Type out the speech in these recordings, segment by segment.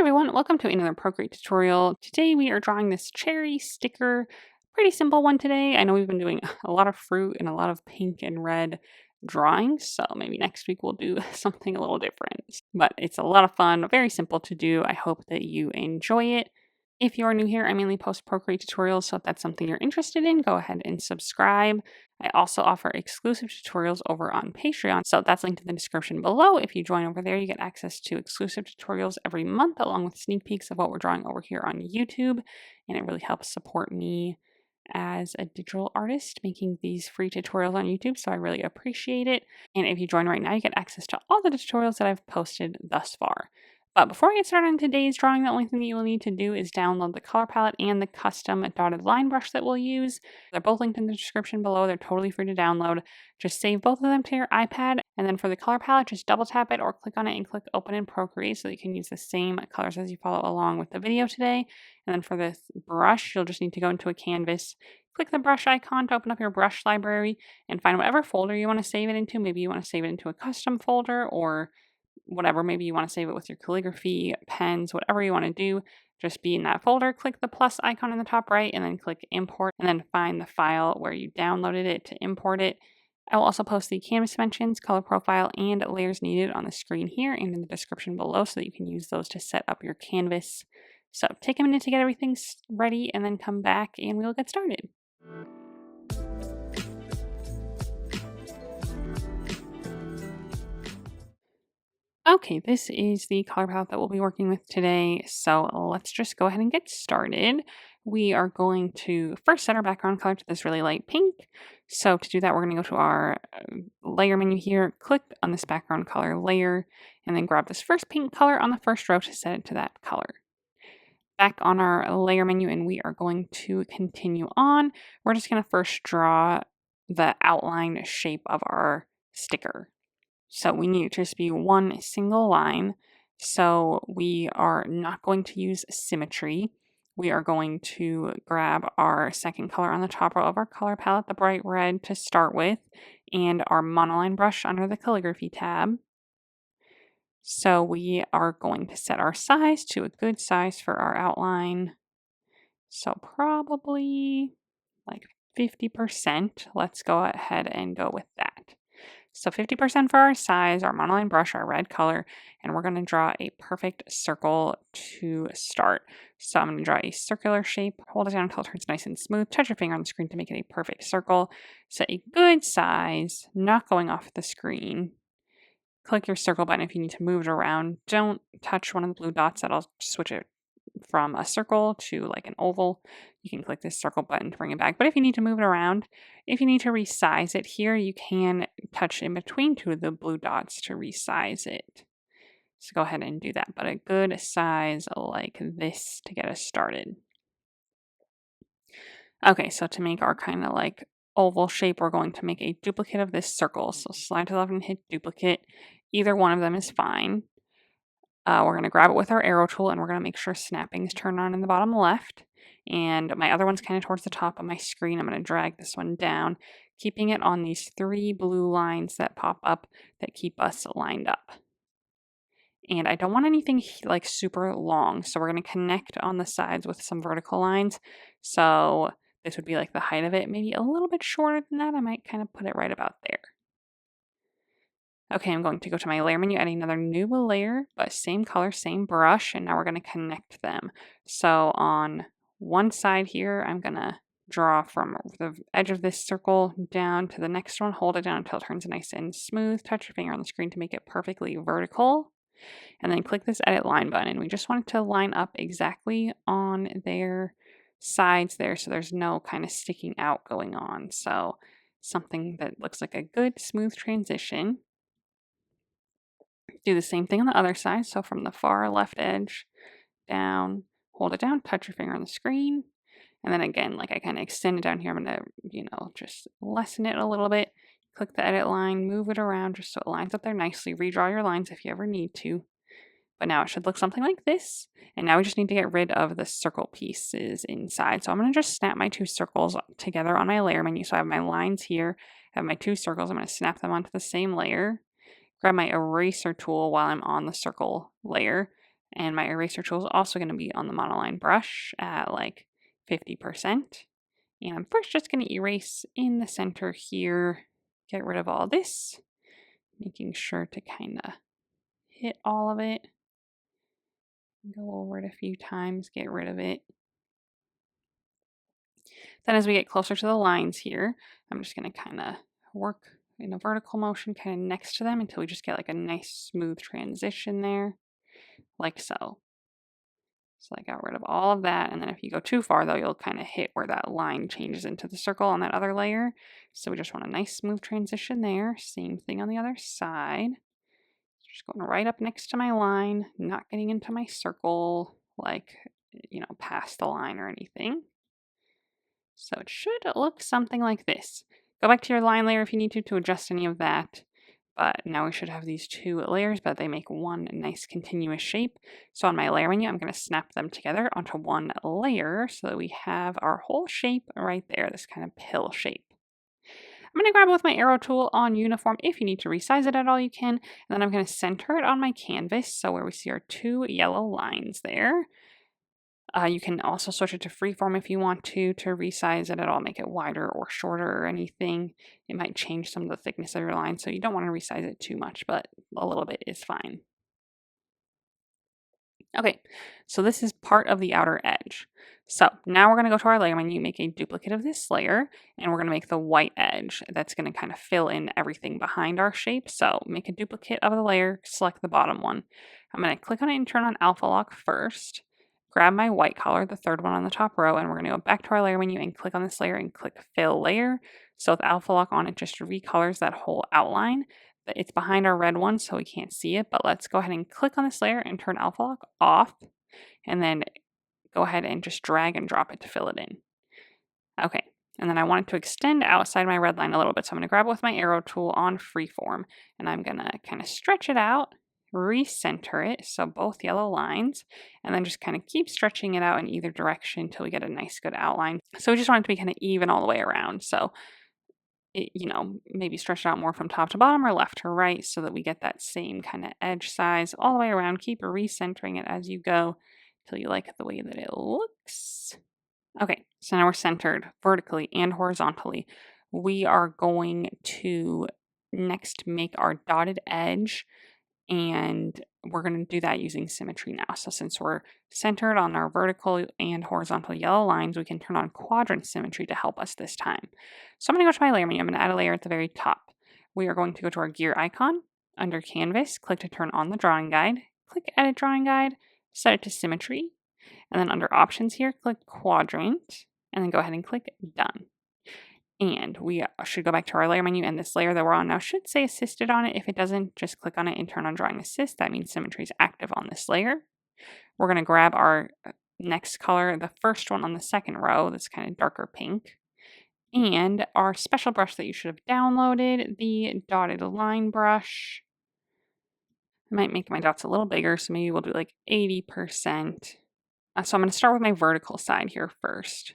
everyone, welcome to another Procreate tutorial. Today we are drawing this cherry sticker. Pretty simple one today. I know we've been doing a lot of fruit and a lot of pink and red drawings, so maybe next week we'll do something a little different. But it's a lot of fun, very simple to do. I hope that you enjoy it. If you are new here, I mainly post Procreate tutorials, so if that's something you're interested in, go ahead and subscribe. I also offer exclusive tutorials over on Patreon, so that's linked in the description below. If you join over there, you get access to exclusive tutorials every month, along with sneak peeks of what we're drawing over here on YouTube, and it really helps support me as a digital artist making these free tutorials on YouTube, so I really appreciate it. And if you join right now, you get access to all the tutorials that I've posted thus far. But before we get started on today's drawing, the only thing that you will need to do is download the color palette and the custom dotted line brush that we'll use. They're both linked in the description below. They're totally free to download. Just save both of them to your iPad, and then for the color palette, just double tap it or click on it and click open in Procreate so that you can use the same colors as you follow along with the video today. And then for this brush, you'll just need to go into a canvas, click the brush icon to open up your brush library, and find whatever folder you want to save it into. Maybe you want to save it into a custom folder or whatever, maybe you want to save it with your calligraphy, pens, whatever you want to do, just be in that folder, click the plus icon in the top right, and then click import, and then find the file where you downloaded it to import it. I will also post the canvas dimensions, color profile, and layers needed on the screen here and in the description below so that you can use those to set up your canvas. So take a minute to get everything ready and then come back and we'll get started. Okay, this is the color palette that we'll be working with today, so let's just go ahead and get started. We are going to first set our background color to this really light pink. So to do that, we're going to go to our layer menu here, click on this background color layer, and then grab this first pink color on the first row to set it to that color. Back on our layer menu, and we are going to continue on. We're just going to first draw the outline shape of our sticker. So we need it to just be one single line. So we are not going to use Symmetry. We are going to grab our second color on the top row of our color palette, the bright red to start with, and our monoline brush under the calligraphy tab. So we are going to set our size to a good size for our outline. So probably like 50%. Let's go ahead and go with that. So 50% for our size, our monoline brush, our red color, and we're going to draw a perfect circle to start. So I'm going to draw a circular shape, hold it down until it turns nice and smooth, touch your finger on the screen to make it a perfect circle. Set a good size, not going off the screen. Click your circle button if you need to move it around. Don't touch one of the blue dots, that'll switch it from a circle to like an oval. You can click this circle button to bring it back. But if you need to move it around, if you need to resize it here, you can touch in between two of the blue dots to resize it. So go ahead and do that. But a good size like this to get us started. Okay, so to make our kind of like oval shape, we're going to make a duplicate of this circle. So slide to the left and hit duplicate. Either one of them is fine. We're going to grab it with our arrow tool and we're going to make sure snapping is turned on in the bottom left. And my other one's kind of towards the top of my screen. I'm going to drag this one down, keeping it on these three blue lines that pop up that keep us lined up. And I don't want anything like super long, so we're going to connect on the sides with some vertical lines. So this would be like the height of it, maybe a little bit shorter than that. I might kind of put it right about there. Okay, I'm going to go to my layer menu, add another new layer, but same color, same brush, and now we're going to connect them. So on one side here, I'm going to draw from the edge of this circle down to the next one, hold it down until it turns nice and smooth, touch your finger on the screen to make it perfectly vertical, and then click this edit line button, and we just want it to line up exactly on their sides there so there's no kind of sticking out going on. So something that looks like a good smooth transition. Do the same thing on the other side. So from the far left edge down, hold it down, touch your finger on the screen. And then again, like I kind of extend it down here, I'm going to, just lessen it a little bit. Click the edit line, move it around just so it lines up there nicely. Redraw your lines if you ever need to. But now it should look something like this. And now we just need to get rid of the circle pieces inside. So I'm going to just snap my two circles together on my layer menu. So I have my lines here, I have my two circles. I'm going to snap them onto the same layer. Grab my eraser tool while I'm on the circle layer, And my eraser tool is also going to be on the monoline brush at like 50%. And I'm first just going to erase in the center here, get rid of all this, making sure to kind of hit all of it. Go over it a few times, get rid of it. Then as we get closer to the lines here, I'm just going to kind of work in a vertical motion kind of next to them until we just get like a nice smooth transition there, like so. So I got rid of all of that, and then if you go too far though, you'll kind of hit where that line changes into the circle on that other layer. So we just want a nice smooth transition there. Same thing on the other side. Just going right up next to my line, not getting into my circle, like, past the line or anything. So it should look something like this. Go back to your line layer if you need to adjust any of that. But now we should have these two layers, but they make one nice continuous shape. So on my layer menu, I'm going to snap them together onto one layer so that we have our whole shape right there, this kind of pill shape. I'm going to grab it with my arrow tool on uniform. If you need to resize it at all, you can. And then I'm going to center it on my canvas. So where we see our two yellow lines there. You can also switch it to freeform if you want to resize it at all, make it wider or shorter or anything. It might change some of the thickness of your line, so you don't want to resize it too much, but a little bit is fine. Okay, so this is part of the outer edge. So now we're going to go to our layer menu, make a duplicate of this layer, and we're going to make the white edge. That's going to kind of fill in everything behind our shape. So make a duplicate of the layer, select the bottom one. I'm going to click on it and turn on alpha lock first. Grab my white color, the third one on the top row, and we're going to go back to our layer menu and click on this layer and click fill layer. So with alpha lock on, it just recolors that whole outline. It's behind our red one, so we can't see it, but let's go ahead and click on this layer and turn alpha lock off, and then go ahead and just drag and drop it to fill it in. Okay, and then I want it to extend outside my red line a little bit, so I'm going to grab it with my arrow tool on freeform, and I'm going to kind of stretch it out, recenter it, so both yellow lines, and then just kind of keep stretching it out in either direction until we get a nice good outline. So we just want it to be kind of even all the way around. So maybe stretch it out more from top to bottom or left to right so that we get that same kind of edge size all the way around. Keep recentering it as you go until you like the way that it looks. Okay, so now we're centered vertically and horizontally. We are going to next make our dotted edge, and we're going to do that using Symmetry now. So since we're centered on our vertical and horizontal yellow lines, we can turn on quadrant symmetry to help us this time. So I'm going to go to my layer menu. I'm going to add a layer at the very top. We are going to go to our gear icon. Under Canvas, click to turn on the drawing guide. Click Edit Drawing Guide, set it to Symmetry. And then under Options here, click Quadrant, and then go ahead and click Done. And we should go back to our layer menu, and this layer that we're on now should say assisted on it. If it doesn't, just click on it and turn on drawing assist. That means Symmetry is active on this layer. We're going to grab our next color, the first one on the second row, that's kind of darker pink, and our special brush that you should have downloaded, the dotted line brush. I might make my dots a little bigger, so maybe we'll do like 80%. So I'm going to start with my vertical side here first.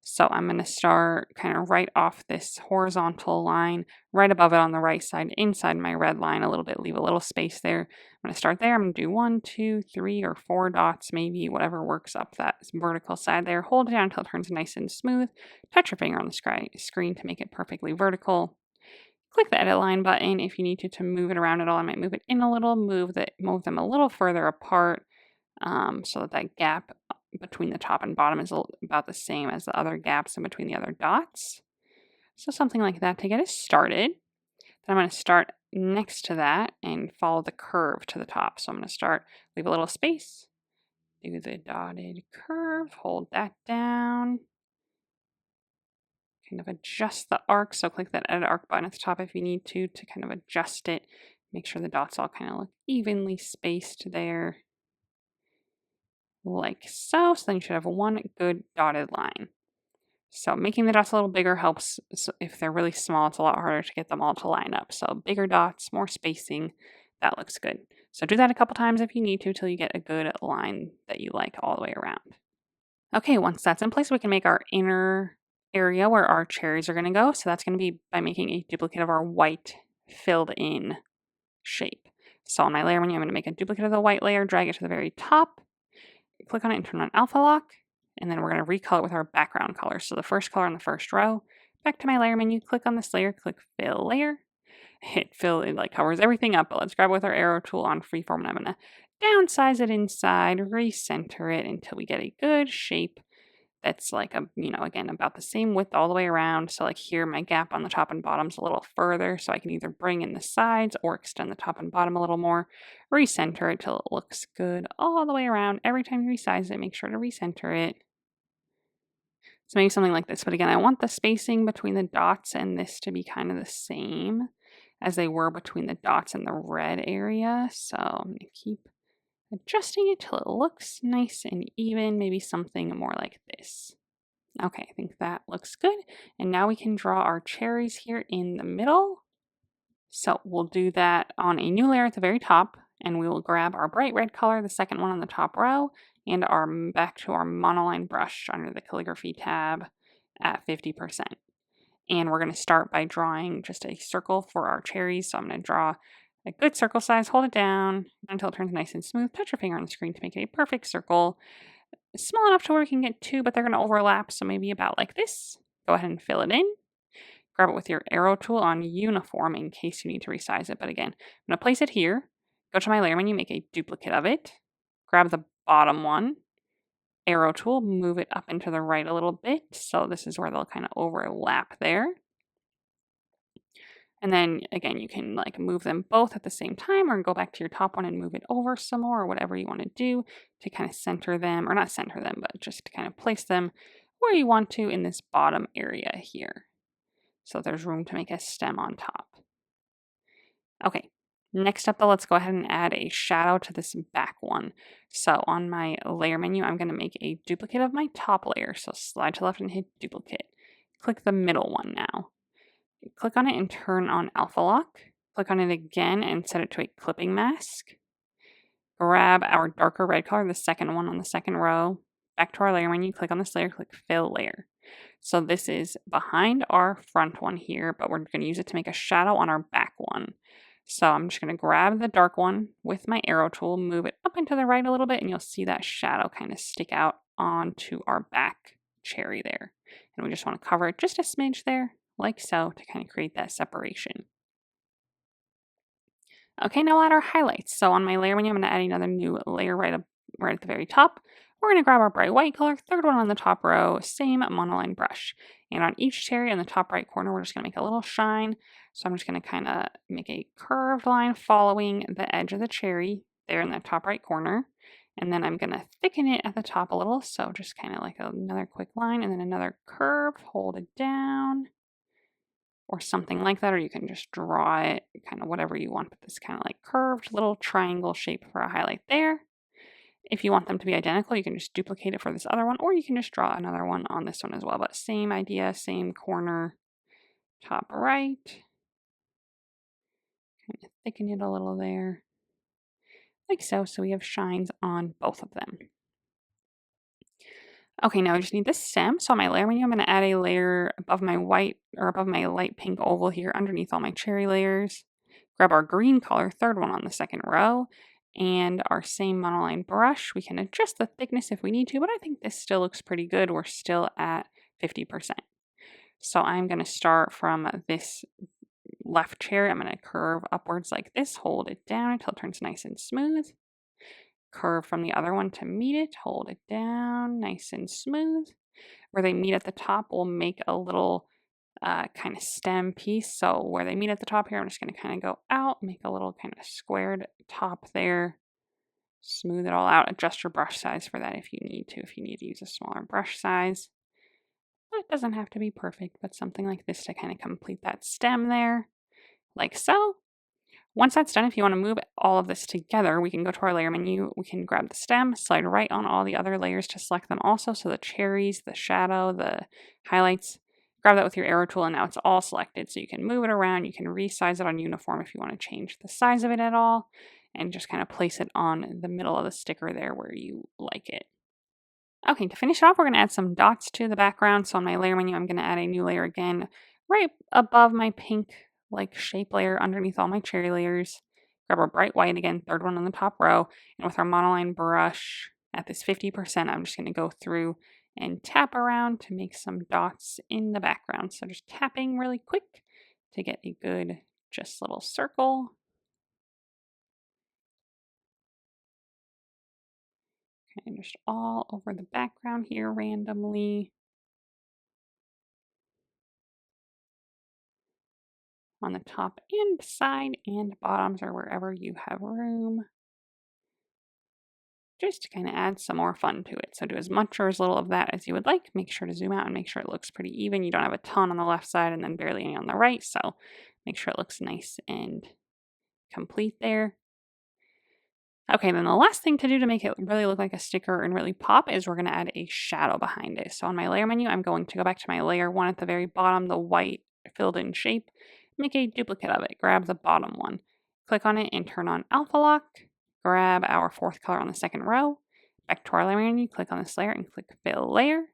So I'm going to start kind of right off this horizontal line, right above it on the right side, inside my red line a little bit, leave a little space there. I'm going to start there. I'm going to do 1, 2, 3, or 4 dots, maybe whatever works up that vertical side there. Hold it down until it turns nice and smooth. Touch your finger on the screen to make it perfectly vertical. Click the edit line button if you need to move it around at all. I might move it in a little, move them a little further apart so that gap between the top and bottom is about the same as the other gaps in between the other dots. So something like that to get us started. Then I'm going to start next to that and follow the curve to the top. So I'm going to leave a little space, do the dotted curve, hold that down, kind of adjust the arc. So click that edit arc button at the top if you need to kind of adjust it. Make sure the dots all kind of look evenly spaced there. Like so. So then you should have one good dotted line. So making the dots a little bigger helps. So if they're really small, it's a lot harder to get them all to line up. So bigger dots, more spacing, that looks good. So do that a couple times if you need to till you get a good line that you like all the way around. Okay, once that's in place, we can make our inner area where our cherries are going to go. So that's going to be by making a duplicate of our white filled in shape. So on my layer menu, I'm going to make a duplicate of the white layer, drag it to the very top, click on it and turn on alpha lock, and then we're going to recolor it with our background color. So the first color on the first row, back to my layer menu, click on this layer, click fill layer, hit fill, it like covers everything up, but let's grab it with our arrow tool on freeform and I'm going to downsize it inside, recenter it until we get a good shape that's like again, about the same width all the way around. So like here, my gap on the top and bottom's a little further, so I can either bring in the sides or extend the top and bottom a little more. Recenter it till it looks good all the way around. Every time you resize it, make sure to recenter it. So maybe something like this, but again, I want the spacing between the dots and this to be kind of the same as they were between the dots and the red area. So I'm going to keep adjusting it till it looks nice and even, maybe something more like this. Okay, I think that looks good. And now we can draw our cherries here in the middle. So we'll do that on a new layer at the very top, and we will grab our bright red color, the second one on the top row, and back to our monoline brush under the calligraphy tab at 50%. And we're going to start by drawing just a circle for our cherries. So I'm going to draw a good circle size, hold it down until it turns nice and smooth. Touch your finger on the screen to make it a perfect circle. Small enough to where we can get two, but they're going to overlap. So maybe about like this. Go ahead and fill it in. Grab it with your arrow tool on uniform in case you need to resize it. But again, I'm going to place it here. Go to my layer menu, make a duplicate of it. Grab the bottom one. Arrow tool, move it up and to the right a little bit. So this is where they'll kind of overlap there. And then again, you can like move them both at the same time or go back to your top one and move it over some more or whatever you want to do to kind of center them, or not center them, but just to kind of place them where you want to in this bottom area here. So there's room to make a stem on top. Okay, next up though, let's go ahead and add a shadow to this back one. So on my layer menu, I'm going to make a duplicate of my top layer. So slide to left and hit duplicate. Click the middle one now. Click on it and turn on alpha lock. Click on it again and set it to a clipping mask. Grab our darker red color, the second one on the second row. Back to our layer menu, click on this layer, click fill layer. So this is behind our front one here, but we're going to use it to make a shadow on our back one. So I'm just going to grab the dark one with my arrow tool, move it up and to the right a little bit, and you'll see that shadow kind of stick out onto our back cherry there. And we just want to cover it just a smidge there, like so, to kind of create that separation. Okay, now we'll add our highlights. So on my layer menu, I'm going to add another new layer right at the very top. We're going to grab our bright white color, third one on the top row, same monoline brush. And on each cherry in the top right corner, we're just going to make a little shine. So I'm just going to kind of make a curved line following the edge of the cherry there in the top right corner. And then I'm going to thicken it at the top a little. So just kind of like another quick line and then another curve, hold it down. Or something like that, or you can just draw it kind of whatever you want, but this kind of like curved little triangle shape for a highlight there. If you want them to be identical, you can just duplicate it for this other one, or you can just draw another one on this one as well, but same idea, same corner, top right. Kind of thicken it a little there, like so, so we have shines on both of them. Okay, now I just need the stem. So on my layer menu, I'm going to add a layer above my white or above my light pink oval here underneath all my cherry layers. Grab our green color, third one on the second row, and our same monoline brush. We can adjust the thickness if we need to, but I think this still looks pretty good. We're still at 50%. So I'm going to start from this left cherry. I'm going to curve upwards like this, hold it down until it turns nice and smooth. Curve from the other one to meet it, hold it down nice and smooth. Where they meet at the top, we'll make a little kind of stem piece. So where they meet at the top here, I'm just going to kind of go out, make a little kind of squared top there, smooth it all out. Adjust your brush size for that if you need to use a smaller brush size. It doesn't have to be perfect, but something like this to kind of complete that stem there, like so. Once that's done, if you want to move all of this together, we can go to our layer menu, we can grab the stem, slide right on all the other layers to select them also. So the cherries, the shadow, the highlights, grab that with your arrow tool and now it's all selected. So you can move it around, you can resize it on uniform if you want to change the size of it at all, and just kind of place it on the middle of the sticker there where you like it. Okay, to finish off, we're going to add some dots to the background. So on my layer menu, I'm going to add a new layer again, right above my pink like shape layer underneath all my cherry layers. Grab our bright white again, third one on the top row, and with our monoline brush at this 50%, I'm just going to go through and tap around to make some dots in the background. So just tapping really quick to get a good, just little circle. And just all over the background here randomly. On the top and side and bottoms or wherever you have room. Just to kind of add some more fun to it. So do as much or as little of that as you would like. Make sure to zoom out and make sure it looks pretty even. You don't have a ton on the left side and then barely any on the right. So make sure it looks nice and complete there. Okay, then the last thing to do to make it really look like a sticker and really pop is we're going to add a shadow behind it. So on my layer menu, I'm going to go back to my layer one at the very bottom, the white filled in shape. Make a duplicate of it. Grab the bottom one. Click on it and turn on alpha lock. Grab our fourth color on the second row. Back to our layer menu, click on this layer and click fill layer.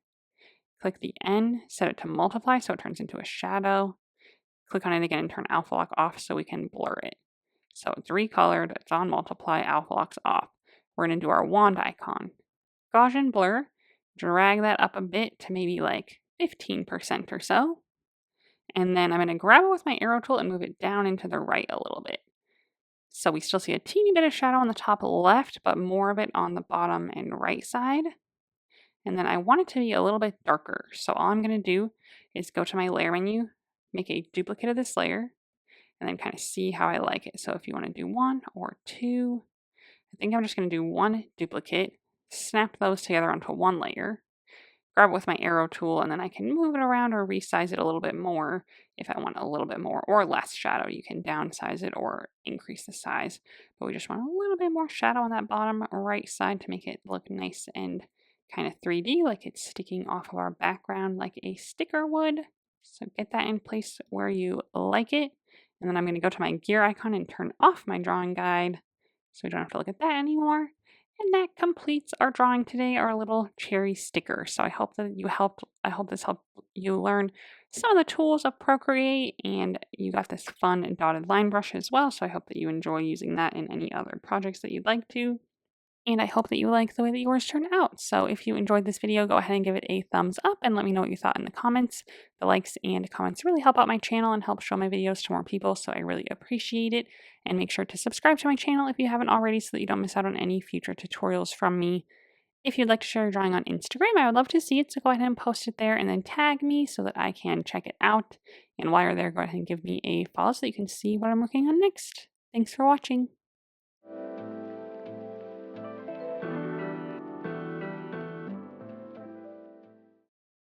Click the N, set it to multiply so it turns into a shadow. Click on it again and turn alpha lock off so we can blur it. So it's recolored, it's on multiply, alpha lock's off. We're going to do our wand icon. Gaussian blur, drag that up a bit to maybe like 15% or so. And then I'm going to grab it with my arrow tool and move it down into the right a little bit. So we still see a teeny bit of shadow on the top left, but more of it on the bottom and right side. And then I want it to be a little bit darker. So all I'm going to do is go to my layer menu, make a duplicate of this layer, and then kind of see how I like it. So if you want to do one or two, I think I'm just going to do one duplicate, snap those together onto one layer, grab it with my arrow tool, and then I can move it around or resize it a little bit more if I want a little bit more or less shadow. You can downsize it or increase the size, but we just want a little bit more shadow on that bottom right side to make it look nice and kind of 3D, like it's sticking off of our background like a sticker would. So get that in place where you like it. And then I'm going to go to my gear icon and turn off my drawing guide so we don't have to look at that anymore. And that completes our drawing today, our little cherry sticker. So I hope that I hope this helped you learn some of the tools of Procreate, and you got this fun dotted line brush as well. So I hope that you enjoy using that in any other projects that you'd like to. And I hope that you like the way that yours turned out. So if you enjoyed this video, go ahead and give it a thumbs up and let me know what you thought in the comments. The likes and comments really help out my channel and help show my videos to more people, so I really appreciate it. And make sure to subscribe to my channel if you haven't already so that you don't miss out on any future tutorials from me. If you'd like to share your drawing on Instagram, I would love to see it, so go ahead and post it there and then tag me so that I can check it out. And while you're there, go ahead and give me a follow so that you can see what I'm working on next. Thanks for watching.